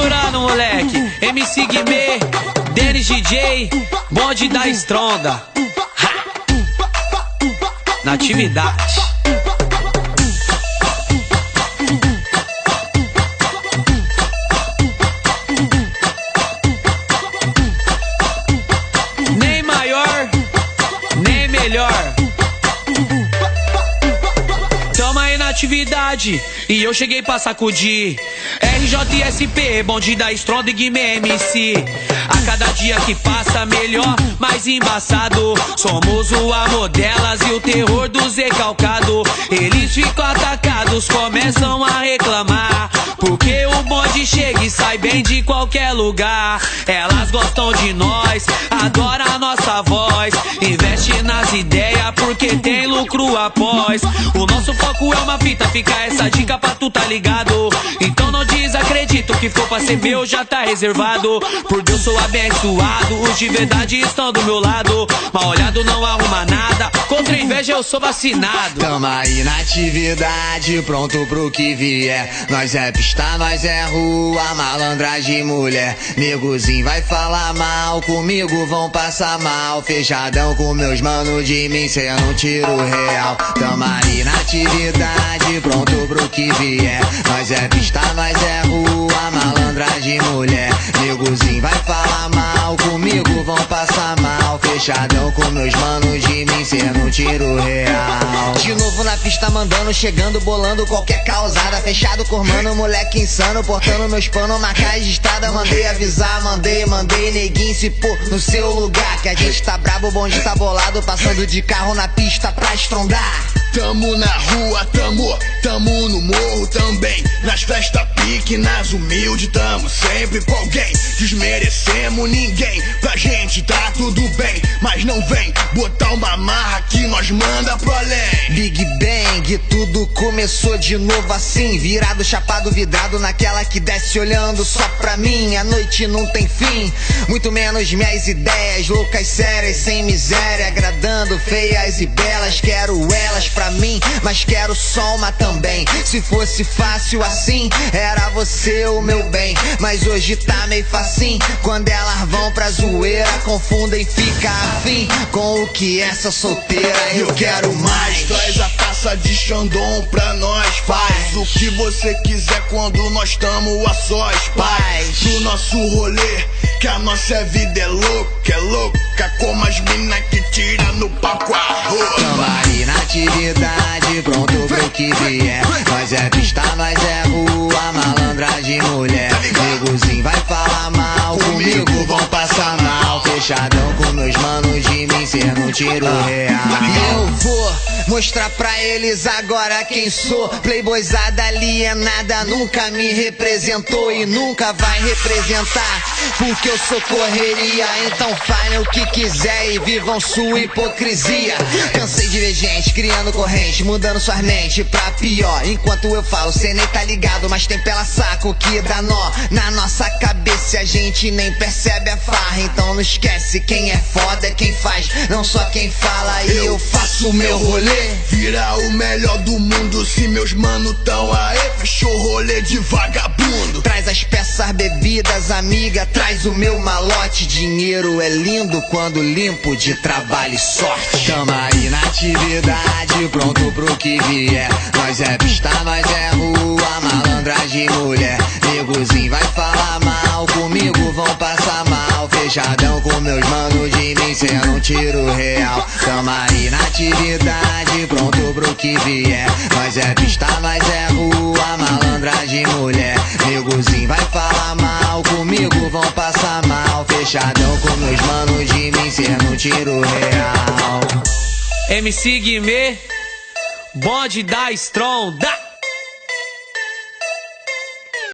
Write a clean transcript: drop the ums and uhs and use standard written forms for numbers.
segurando, moleque. MC Guimê, Denis DJ, bonde da Estronda. Ha! Na atividade. Nem maior, nem melhor. Tamo aí na atividade e eu cheguei pra sacudir. RJSP, bonde da Estronda e Guimê MC. A cada dia que passa melhor, mais embaçado. Somos o amor delas e o terror dos recalcados. Eles ficam atacados, começam a reclamar, porque o bonde chega e sai bem de qualquer lugar. Elas gostam de nós, adoram a nossa voz. Investe nas ideias porque tem lucro após. O nosso foco é uma fita, fica essa dica pra tu tá ligado. Então não desacredito, o que for pra ser meu já tá reservado. Por Deus sou abençoado, os de verdade estão do meu lado. Mal olhado não arruma nada, contra inveja eu sou vacinado. Tamo aí na atividade, pronto pro que vier. Nós é pista, nós é rua, malandragem mulher. Negozinho vai falar mal, comigo vão passar mal. Fechadão com meus manos, de mim cê não tira o real. Tamo aí na atividade, pronto pro que vier. Nós é pista, nós é rua, malandragem mulher. Negozinho vai falar mal, comigo vão passar mal. Fechadão com meus manos, de mim cê não tira o real. De novo na pista mandando, chegando, bolando qualquer causada. Fechado com mano, moleque insano, portando meus panos, marca registrada. Mandei avisar, mandei, neguinho se pôr no seu lugar. Que a gente tá brabo, o bonde tá bolado, passando de carro na pista pra estrondar. Tamo na rua, tamo no morro também. Nas festas pique, nas humildes, tamo sempre com alguém. Desmerecemos ninguém, pra gente tá tudo bem. Mas não vem botar uma marra que nós manda pro além. Big Bang, tudo começou de novo assim. Virado, chapado, vidrado naquela que desce olhando só pra mim. A noite não tem fim, muito menos minhas ideias. Loucas, sérias, sem miséria, agradando feias e belas. Quero elas pra mim, mas quero só uma também. Se fosse fácil assim, era você o meu bem. Mas hoje tá meio facinho, quando elas vão pra zoeira, confundem, fica afim com o que essa solteira eu quero mais. Traz a taça de Xandão pra nós, faz o que você quiser quando nós tamo a sós, paz. Do nosso rolê, que a nossa vida é louca, como as mina que tira no palco a roupa. Tamo aí na atividade, pronto pro que vier. Nós é pista, nós é rua, malandragem mulher. Negozinho vai falar mal, comigo vão passar mal. Fechadão com meus manos, de mim cê não tira o real. Eu vou mostrar pra eles agora quem sou. Playboyzada alienada, nunca me representou e nunca vai representar, porque eu sou correria. Então falem o que quiser e vivam sua hipocrisia. Cansei de ver gente criando corrente, mudando suas mentes pra pior. Enquanto eu falo, cê nem tá ligado, mas tem pela saco que dá nó na nossa cabeça, a gente nem percebe a farra. Então não esquece, quem é foda é quem faz, não só quem fala. E eu faço o meu rolê, vira o melhor do mundo. Se meus mano tão aí, fechou o rolê de vagabundo. Traz as peças, bebidas, amiga, traz o meu malote. Dinheiro é lindo quando limpo de trabalho e sorte. Tamo aí na atividade, pronto pro que vier. Nós é pista, nós é rua, malandragem mulher. Negozinho vai falar mal, comigo vão passar mal. Fechadão com meus manos, de mim cê não tira o real. Tamo aí na atividade, pronto pro que vier. Nós é pista, nós é rua, malandragem mulher. Negozinho vai falar mal, comigo vão passar mal. Fechadão com meus manos, de mim cê não tira o real. MC Guimê, bonde da Estronda.